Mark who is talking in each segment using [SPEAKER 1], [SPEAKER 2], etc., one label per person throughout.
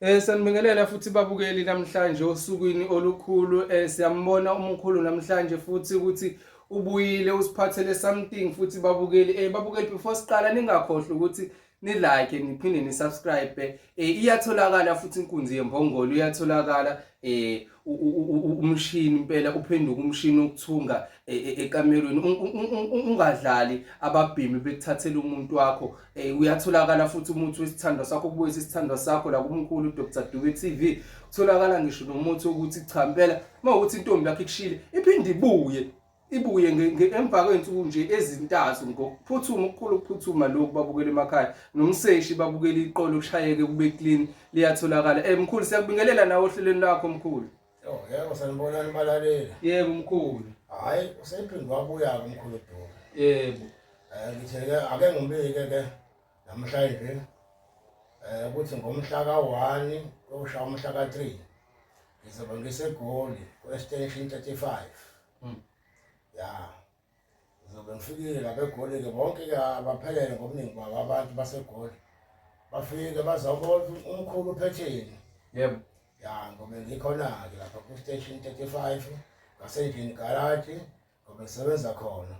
[SPEAKER 1] Sanibingelela futhi babukeli namhlanje osukwini olukhulu. Siyambona umkhulu namhlanje futhi ukuthi ubuyile usiphathele something futhi babukeli. Babukeli, before siqala ningakhohlwa ukuthi ni like niphinde ni subscribe. Iyatholakala futhi inkunzi yembongolo iyatholakala. Umshini impela uphenduka umshini wokuthunga ekamerweni. Ungadlali ababhemi bekuthathela umuntu wakho. Uyatholakala futhi umuthi wesithandwa sakho, kubuyisa isithandwa sakho la kumkhulu Dr. Dube TV. Kutholakala ngisho nomuthi ukuthi cha impela mawukuthi intombi yakho ikushile iphinde ibuye emva kwensuku nje ezintathu ngokuphuthuma ukukhulu ukuphuthuma lokhu babukela emakhaya nomseshi babukela iqolo kushayeke kube clean liyatholakala. Mkhulu siyakubingelela nawe ohlelweni lakho mkhulu.
[SPEAKER 2] Yebo sanibonani balaleli.
[SPEAKER 1] Yebo mkhulu.
[SPEAKER 2] Hayi usephinde wabuya umkhulu Dube.
[SPEAKER 1] Yebo.
[SPEAKER 2] Ngitheke ake ngibike namhlanje ukuthi ngomhla ka1 koshaya umhla ka3 ngizobe ngisegoli ku-station 35. Ya. Ngizobe ngifikile lapha eGoli ke bonke ke abaphelele ngobuningi babo abantu basegoli. Bafike bazobona umkhulu uphetheni.
[SPEAKER 1] Yebo.
[SPEAKER 2] Ya ngoba ngikhona ke lapha ku-station 35 ngasendlini garage ngoba ngisebenza khona.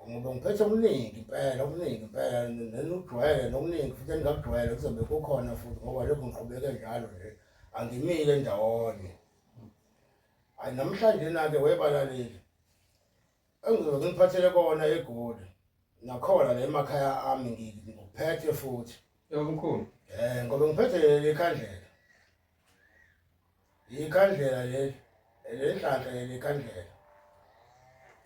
[SPEAKER 2] Ngoba ngiphethe okuningi impela nenujwayele nokuningi futhi engakujwayele kuzobe kukhona futhi ngoba lokho ngiqhubeke njalo nje angimile ndawonye. Hayi namhlanje nake webalaleli engizobe ngiphathele kona eGoli nakhona la emakhaya ami ngikuphethe futhi.
[SPEAKER 1] Yebo mkhulu.
[SPEAKER 2] Ngoba ngiphethe ikhandlela. Ikhandlela le nhlanhla lekhandlela.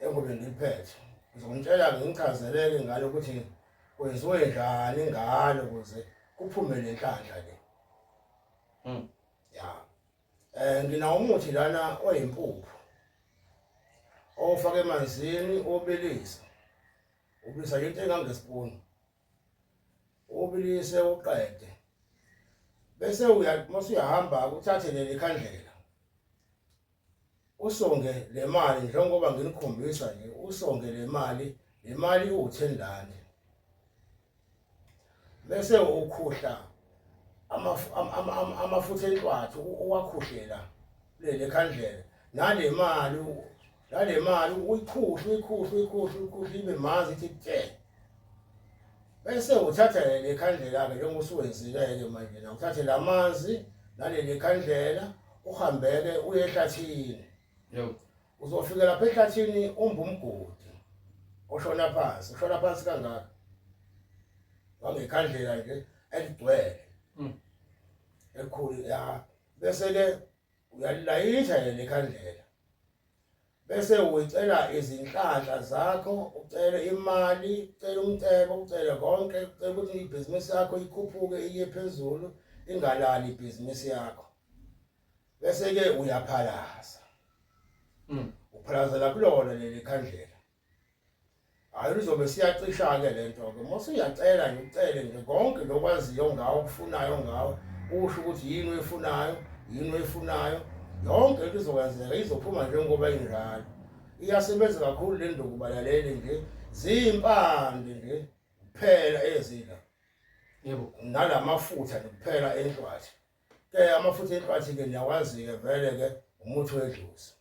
[SPEAKER 2] Engobe ngiliphethe. Ngizongitshela ngichazeleke ngalo ukuthi kwenziwe njani ngalo ukuze kuphume le nhlanhla le. Ya. Ngina umuthi lana oyimpuphu. Ofake emanzini obilisa. Ubilisa into engangespoon. Ubilise uqede. Bese masuyahamba uthathe le khandlela. Usonge le mali njengoba nginikhombisa nje usonge le mali u10 rand. Bese ukhuhla amafutha enhlwathi uwakhuhlela le khandlela nale mali uyikhuhle ibe manzi ithi the. Bese uthatha le khandlela ke njengoba usuwenzile ke manje na uthathe lamanzi nale khandlela uhambeke uye ehlathini.
[SPEAKER 1] Yebo.
[SPEAKER 2] Uzofika lapha ehlathini umgodi oshona phansi kangaka. Wangekhandlela nje elidwele. Ekhulu ya. Bese ke uyalayitha le khandlela. Bese uyicela izinhlanhla zakho, ucele imali, ucele umcebo, ucele konke, ucela ukuthi ibhizinisi yakho ikhuphuke iye phezulu, ingalali ibhizinisi yakho. Bese ke uyaphalaza. Uphalazela kulona leli khandlela. Hayi lizobe siyacisha ke lento ke. Mase uyacela nje ucele nje konke lokwaziyo ngawo ukufunayo ngawo. Usho ukuthi yini oyifunayo. Yonke into izokwenzeka izophuma njengoba injalo. Iyasebenza kakhulu le nto kubalaleli nje. Zimpande nje kuphela ezila.
[SPEAKER 1] Yebo.
[SPEAKER 2] Nalamafutha kuphela enhlwathi. Ke amafutha enhlwathi ke niyawazi ke vele ke umuthi wedlozi.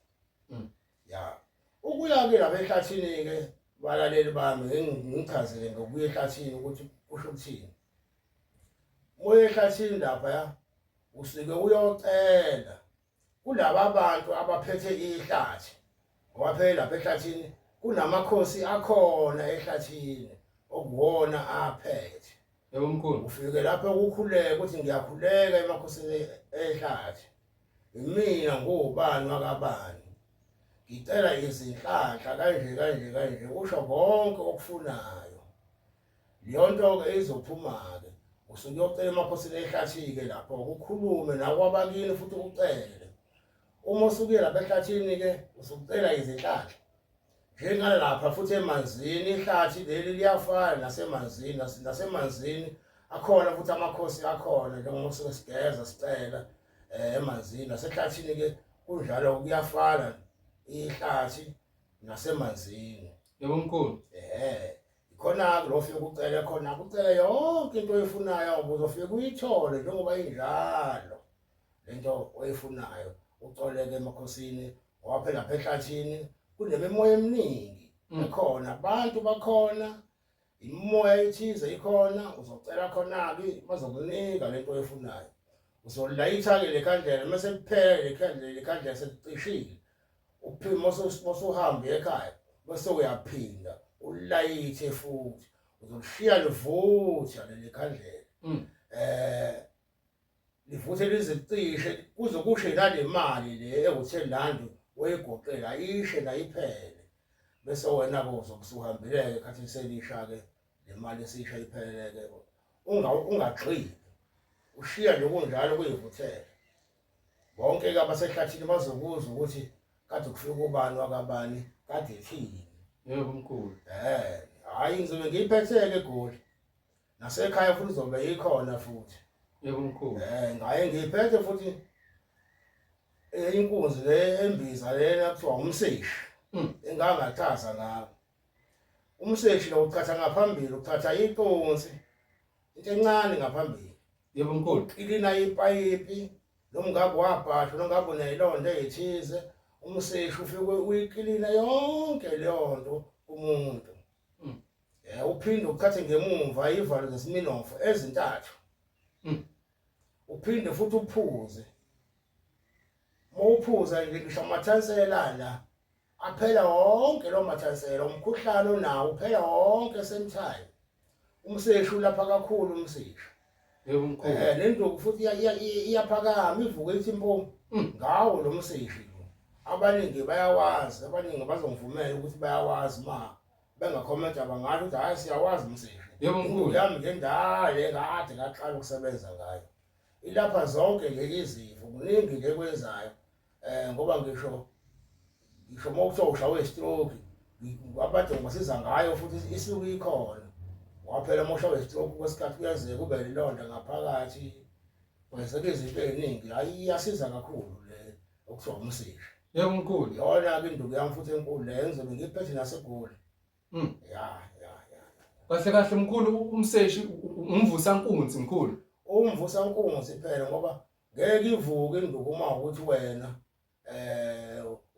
[SPEAKER 2] Ya. Ukuya ke lapha ehlathini ke balaleli bami ngichazele ngokuya ehlathini ukuthi kusho ukuthini. Moya ehlathini lapha usike uyocela kulabo abantu abaphethe ihlathi. Ngoba phela lapha ehlathini kunamakhosi akhona ehlathini okuwona aphethe.
[SPEAKER 1] Yebo mkhulu.
[SPEAKER 2] Ufike lapha ukukhuleka ukuthi ngiyakhuleka emakhosini ehlathi. Mina ngubani wakabani. Ngicela izinhlanhla kanje usho konke okufunayo. Liyonto ke izophuma ke. Usuke uyocela emakhosini ehlathi ke lapho ukukhulume nakwabakini futhi ucele. Uma usuke lapha ehlathini ke usucela izinhlanhla. Njengala lapha futhi emanzini ihlathi leli liyafana nasemanzini akhona futhi amakhosi akhona njengoba usuke sigeza sicela emanzini nasehlathini ke kunjalo kuyafana ihlathi nasemanzini.
[SPEAKER 1] Yebo mkhulu.
[SPEAKER 2] khona lo ufike ucele khona ucele yonke into oyifunayo uzofika uyithole njengoba injalo lento oyifunayo ucoleke emakhosini waphela lapha ehlathini kunemimoya eminingi ekhona abantu bakhona imoya ethize ikhona uzocela khona ke bazokunika lento oyifunayo uzolayitha ke lekhandlela mase kuphele lekhandlela selicishile uphimo usuhamba ekhaya bese uyaphinda ulayithe futhi uzolishiya livutha lekhandlela livuthe lizicishe kuze kushe nale mali le ewuthendandu oyigoqela ishe la iphele bese wena ke uzokusuhambeleke khathi selisha ke le mali esisha ipheleke ungagxili ushiya nje kunjalo kuyivuthela bonke ke abasehlathini bazokuzwa ukuthi kade kufika ubani wakabani kade ethini.
[SPEAKER 1] Yebo mkhulu.
[SPEAKER 2] Hayi ngizobe ngiyiphetheke eGoli nasekhaya futhi uzobe ikhona futhi.
[SPEAKER 1] Yebo mkhulu.
[SPEAKER 2] Ngaye ngiyiphethe futhi inkunzi le embiza lena kuthiwa umseshi engangathaza ngawo. Umseshi lo ucatha ngaphambili ucatha inkunzi into encane ngaphambili.
[SPEAKER 1] Yebo mkhulu.
[SPEAKER 2] Ilina ipayipi nomngabo wabhasha nomngabo nayilonda ethize umseshi ufike uyikilina yonke leyo nto umuntu. Uphinde ukhathe ngemumva ivalo zesiminofu ezintathu. Uphinde futhi uphuze. Mawuphuza nje ngisho amathansela la aphela wonke lo mathansela umkhuhlane onawo uphela wonke same time. Umseshi ulapha kakhulu umseshi.
[SPEAKER 1] Yebo mkhulu.
[SPEAKER 2] Nenduku futhi iyaphakama ivuka ethi impomo ngawo lo mseshi. Abaningi bayawazi abaningi bazongivumela ukuthi bayawazi bengakhomenta abangathi ukuthi hayi siyawazi umseshi.
[SPEAKER 1] Yebo mkhulu.
[SPEAKER 2] Yami ngendale ngade ngaqala ukusebenza ngayo. Ilapha zonke lezi izifo kuningi nje kwenzayo ngoba ngisho mawuthiwa ushawe stroke abantu ngasiza ngayo futhi isuke ikhona waphela moshawe stroke kwesikhathi kuyenzeka kube lilonda ngaphakathi bese ke izinto eziningi hayi iyasiza kakhulu le okuthiwa umseshi.
[SPEAKER 1] Yebo mkhulu.
[SPEAKER 2] Yona ke induku yami futhi enkulu le ngizobe ngiphethe naseGoli.
[SPEAKER 1] Kahle kahle mkhulu umseshi umvusa nkunzi mkhulu.
[SPEAKER 2] Umvusa nkunzi phela ngoba ngeke ivuke induku uma ukuthi wena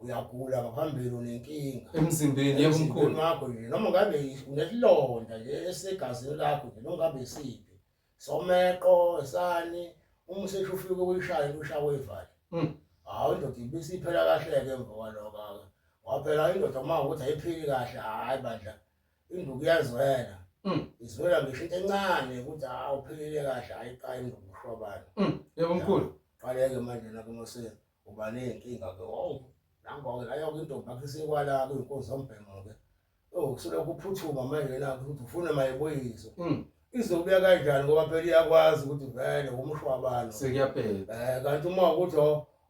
[SPEAKER 2] uyagula ngaphambili unenkinga
[SPEAKER 1] emzimbeni. Yebo mkhulu.
[SPEAKER 2] Ngakho nje noma ngabe unesilonda nje esegazini lakho nje noma ngabe isiphi someqo esani umseshi ufike uyishaya ushawe ivali. Hawu indoda ibisiphela kahle ke emva kwalokho waphela indoda uma ukuthi ayiphili kahle hayi bandla induku yazwela izwela ngisho into encane ukuthi awuphilile kahle ayiqhayi induku ushwabana.
[SPEAKER 1] Yebo mkhulu.
[SPEAKER 2] Qaleke manje nakumose uba nenkinga ke nango ke ayo into bakise kwala ke inkonzo zombhemo ke kusuke kuphuthuma manje nakho ukuthi ufune mayiboyiso izobuya kanjani ngoba phela iyakwazi ukuthi vele umshwabana
[SPEAKER 1] sekuyaphela
[SPEAKER 2] kanti uma ukuthi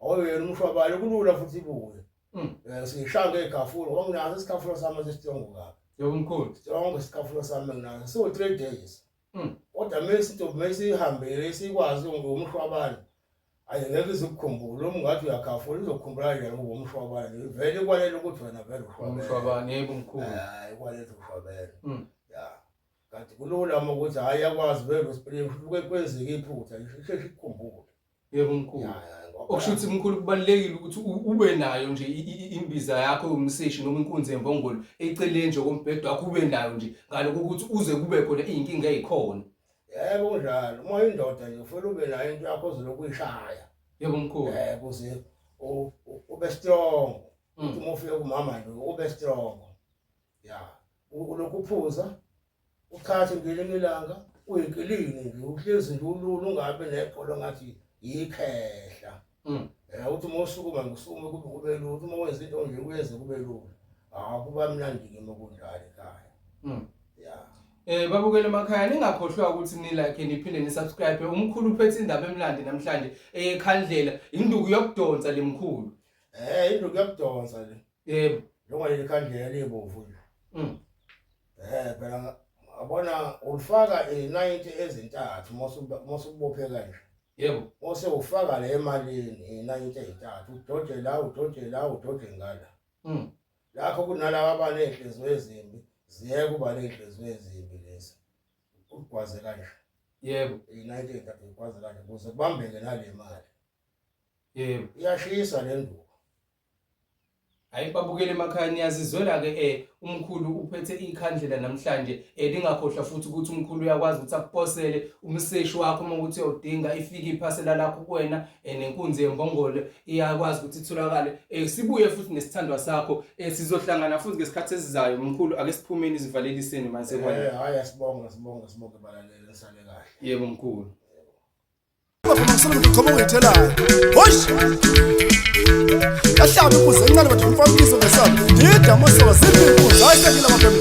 [SPEAKER 2] oyena umshwabana kulula futhi ibuye sishanga eGafulo ngoba nginazo isikhafulo sami sesitrongo kabi.
[SPEAKER 1] Yebo mkhulu.
[SPEAKER 2] Sitrongo isikhafulo sami nginazo so 3 days kodwa mase ihambele sikwazi ngomshwabana ayengeke izukukhumbula umngathi uyakhafula izokukhumbula njani ngoba umshwabana vele kwalelo ukuthi wena vele
[SPEAKER 1] umshwabana. Yebo mkhulu.
[SPEAKER 2] Kwalelo ushwabana kanti kulula uma ukuthi hayi yakwazi vele usipilini kwenzeke iphutha isheshe ikukhumbule.
[SPEAKER 1] Yebo mkhulu. Okusho ukuthi mkhulu kubalekile ukuthi ube nayo nje imbiza yakho umseshi noma inkunzi yemvongolo eceleni nje kombhedo wakho ube nayo nje ngaloko ukuthi uze kube khona izinkinga ezikhona.
[SPEAKER 2] Yebo kunjalo uma indoda nje ufuna ube nayo into yakho ozolokuyishaya.
[SPEAKER 1] Yebo mkhulu.
[SPEAKER 2] Kuze ube strong ukuthi uma ufike kumama nje ube strong. Ulokuphuza ukhathe ngelinye ilanga uyinkiline nje uhlezi nje ulula ungabe nebhola ngathi yikhehla. Uthi uma usukuma ngisukume kube lula uma wenza into nje uyenze kube lula. Kuba mnandi ke mokunjalo ekhaya.
[SPEAKER 1] Babukele emakhaya ningakhohlwa ukuthi ni like niphinde ni subscribe. Umkhulu uphethe indaba emlandi namhlanje Ikhandlela induku yokudonsa lemkhulu.
[SPEAKER 2] Induku yokudonsa le.
[SPEAKER 1] Yebo.
[SPEAKER 2] Njengoba le Ikhandlela Elibovu nje. Phela abona ulifaka 90 ezintathu mosubophe kanje.
[SPEAKER 1] Yebo.
[SPEAKER 2] Mose ufaka le emalini 90 ezintathu udoje la udoje ngala. Lakho kunalabo abanehliziyo ezimbi Ziye kuba lenhliziyo ezimbi lezi. Ukwaze kanje.
[SPEAKER 1] Yebo.
[SPEAKER 2] I-19 ikwaze kanje kuze kubambeke nale mali.
[SPEAKER 1] Yebo.
[SPEAKER 2] Iyashisa le nduku.
[SPEAKER 1] Hayi babukele emakhaya niyazizwela ke umkhulu uphethe ikhandlela namhlanje lingakhohlwa futhi ukuthi umkhulu uyakwazi ukuthi akuposele umseshi wakho uma ukuthi uyodinga ifike iphasela lakho kuwena nenkunzi yembongolo iyakwazi ukuthi itholakale sibuye futhi nesithandwa sakho sizohlangana futhi ngesikhathi esizayo mkhulu ake siphumeni izivaleliseni manje sekwana
[SPEAKER 2] hayi sibonga balalele sale kahle
[SPEAKER 1] yebo mkhulu
[SPEAKER 3] Baphuma ngikhoma ngithelayo. Hosh! Ahlaba ukuze incane bathi umfakiso ngesabi. Ngida amasoka sithi ukuze ayisengile ngaphambi